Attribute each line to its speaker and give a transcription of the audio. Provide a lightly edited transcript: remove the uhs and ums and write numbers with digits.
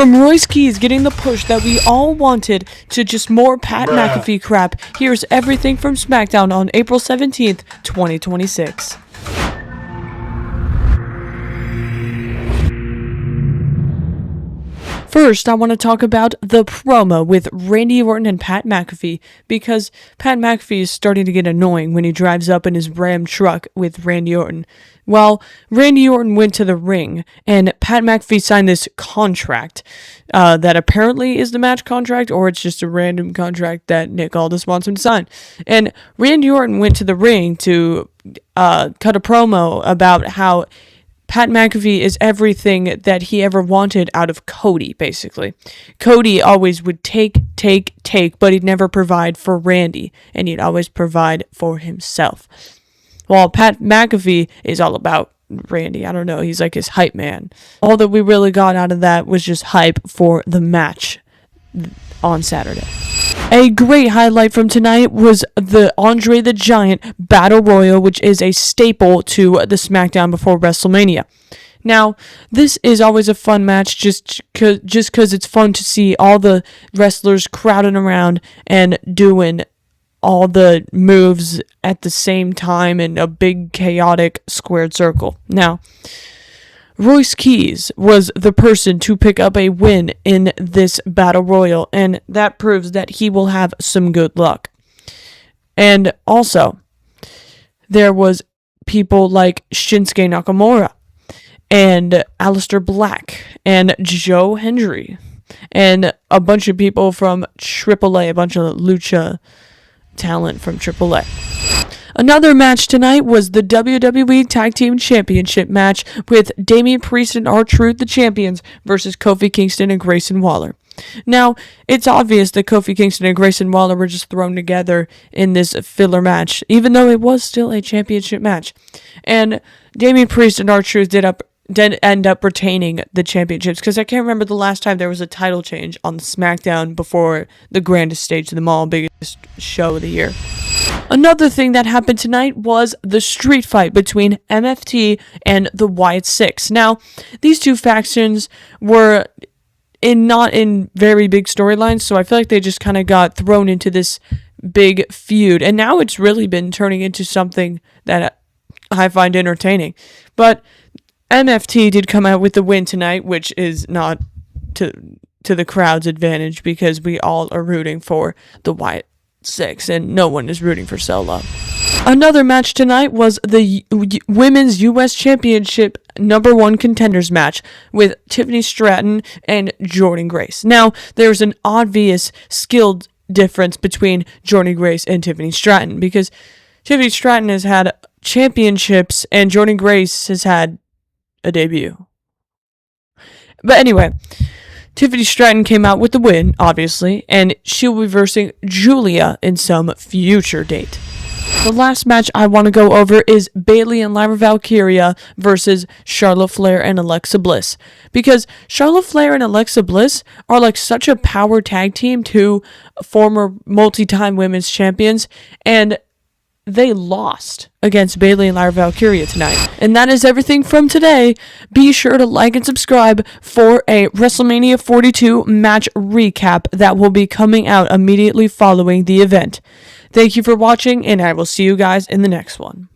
Speaker 1: From Royce Keys getting the push that we all wanted to just more Pat McAfee crap, here's everything from SmackDown on April 17th, 2026. First, I want to talk about the promo with Randy Orton and Pat McAfee, because Pat McAfee is starting to get annoying when he drives up in his Ram truck with Randy Orton. Well, Randy Orton went to the ring, and Pat McAfee signed this contract that apparently is the match contract, or it's just a random contract that Nick Aldis wants him to sign. And Randy Orton went to the ring to cut a promo about how Pat McAfee is everything that he ever wanted out of Cody, basically. Cody always would take, but he'd never provide for Randy, and he'd always provide for himself. While Pat McAfee is all about Randy. I don't know, he's like his hype man. All that we really got out of that was just hype for the match on Saturday. A great highlight from tonight was the Andre the Giant Battle Royal, which is a staple to the SmackDown before WrestleMania. Now, this is always a fun match just because it's fun to see all the wrestlers crowding around and doing all the moves at the same time in a big chaotic squared circle. Now, Royce Keys was the person to pick up a win in this Battle Royal, and that proves that he will have some good luck. And also, there was people like Shinsuke Nakamura, and Aleister Black, and Joe Hendry, and a bunch of people from AAA, a bunch of lucha talent from AAA. Another match tonight was the WWE Tag Team Championship match with Damian Priest and R-Truth, the champions, versus Kofi Kingston and Grayson Waller. Now, it's obvious that Kofi Kingston and Grayson Waller were just thrown together in this filler match, even though it was still a championship match. And Damian Priest and R-Truth did end up retaining the championships, because I can't remember the last time there was a title change on the SmackDown before the grandest stage of them all, biggest show of the year. Another thing that happened tonight was the street fight between MFT and the Wyatt Six. Now, these two factions were not in very big storylines, so I feel like they just kind of got thrown into this big feud, and now it's really been turning into something that I find entertaining. But MFT did come out with the win tonight, which is not to the crowd's advantage, because we all are rooting for the Wyatt Six, and no one is rooting for Solo. Another match tonight was the Women's U.S. Championship #1 contenders match with Tiffany Stratton and Jordynne Grace. Now, there's an obvious skill difference between Jordynne Grace and Tiffany Stratton, because Tiffany Stratton has had championships and Jordynne Grace has had a debut. But anyway, Tiffany Stratton came out with the win, obviously, and she'll be versing Julia in some future date. The last match I want to go over is Bayley and Lyra Valkyria versus Charlotte Flair and Alexa Bliss. Because Charlotte Flair and Alexa Bliss are like such a power tag team to former multi-time women's champions, and they lost against Bayley and Lyra Valkyria tonight. And that is everything from today. Be sure to like and subscribe for a WrestleMania 42 match recap that will be coming out immediately following the event. Thank you for watching, and I will see you guys in the next one.